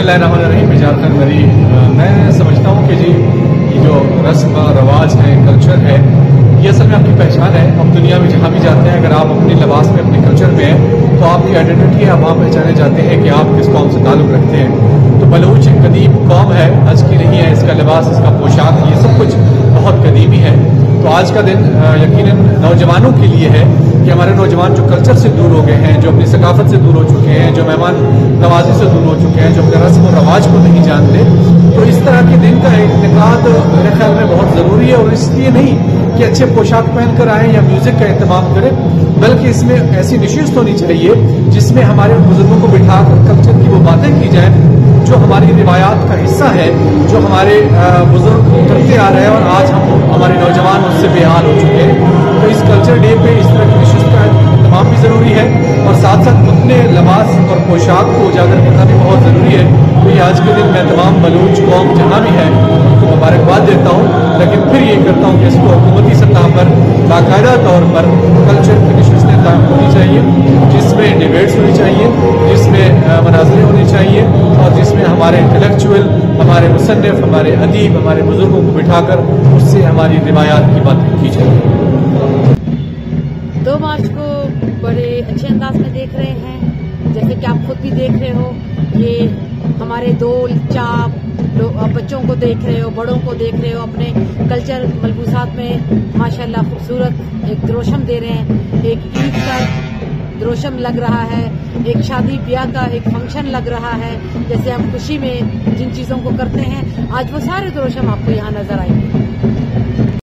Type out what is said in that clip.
बिस्मिल्लाहिर्रहमानिर्रहीम। इजाज़त मेरी, मैं समझता हूँ कि जी ये जो रस्म रवाज है, कल्चर है, ये असल में आपकी पहचान है। हम दुनिया में जहाँ भी जाते हैं, अगर आप अपने लिबास में, अपने कल्चर में हैं, तो आपकी आइडेंटिटी है, आप वहाँ पहचाने जाते हैं कि आप किस कौम से ताल्लुक़ रखते हैं। तो बलूच एक कदीम कौम है, आज की नहीं है। इसका लिबास, इसका पोशाक, ये सब कुछ बहुत कदीमी है। तो आज का दिन यकीनन नौजवानों के लिए है कि हमारे नौजवान जो कल्चर से दूर हो गए हैं, जो अपनी सकाफत से दूर हो चुके हैं, जो मेहमान नवाजी से दूर हो चुके हैं, जो अपने रस्म और रवाज को नहीं जानते, तो इस तरह के दिन का इनेकाद मेरे ख्याल में बहुत ज़रूरी है। और इसलिए नहीं कि अच्छे पोशाक पहनकर आएँ या म्यूज़िक का एहतमाम करें, बल्कि इसमें ऐसी नशिस्त होनी चाहिए जिसमें हमारे बुजुर्गों को बिठाकर कल्चर की वो बातें की जाएँ जो हमारी रिवायात का हिस्सा है, जो हमारे बुजुर्ग करते आ रहे हैं और आज हमारे नौजवान उससे बेहाल हो चुके हैं। तो इस कल्चर डे पे इस तरह की नशिस्त का तमाम भी ज़रूरी है और साथ साथ अपने लिबास और पोशाक को उजागर करना भी बहुत ज़रूरी है। तो ये आज के दिन मैं तमाम बलूच कौम जहाँ भी है उनको मुबारकबाद देता हूँ, लेकिन फिर ये करता हूँ कि इसको हुकूमती सतह पर बाकायदा तौर पर कल्चर की नशिस्तें कायम होनी चाहिए, जिसमें डिबेट्स होनी चाहिए, जिसमें मनाज़रे होने चाहिए और जिसमें हमारे इंटेलेक्चुअल, हमारे मुसन्निफ, हमारे अदीब, हमारे बुजुर्गों को बिठाकर उससे हमारी रिवायात की बातें की जाए। 2 मार्च को बड़े अच्छे अंदाज में देख रहे हैं, जैसे कि आप खुद भी देख रहे हो। ये हमारे दोल चाप बच्चों को देख रहे हो, बड़ों को देख रहे हो, अपने कल्चर मलबूसात में माशाल्लाह खूबसूरत एक द्रोशम दे रहे हैं। एक ईद का द्रोशम लग रहा है, एक शादी ब्याह का एक फंक्शन लग रहा है। जैसे हम खुशी में जिन चीजों को करते हैं, आज वो सारे द्रोशम आपको यहाँ नजर आएंगे।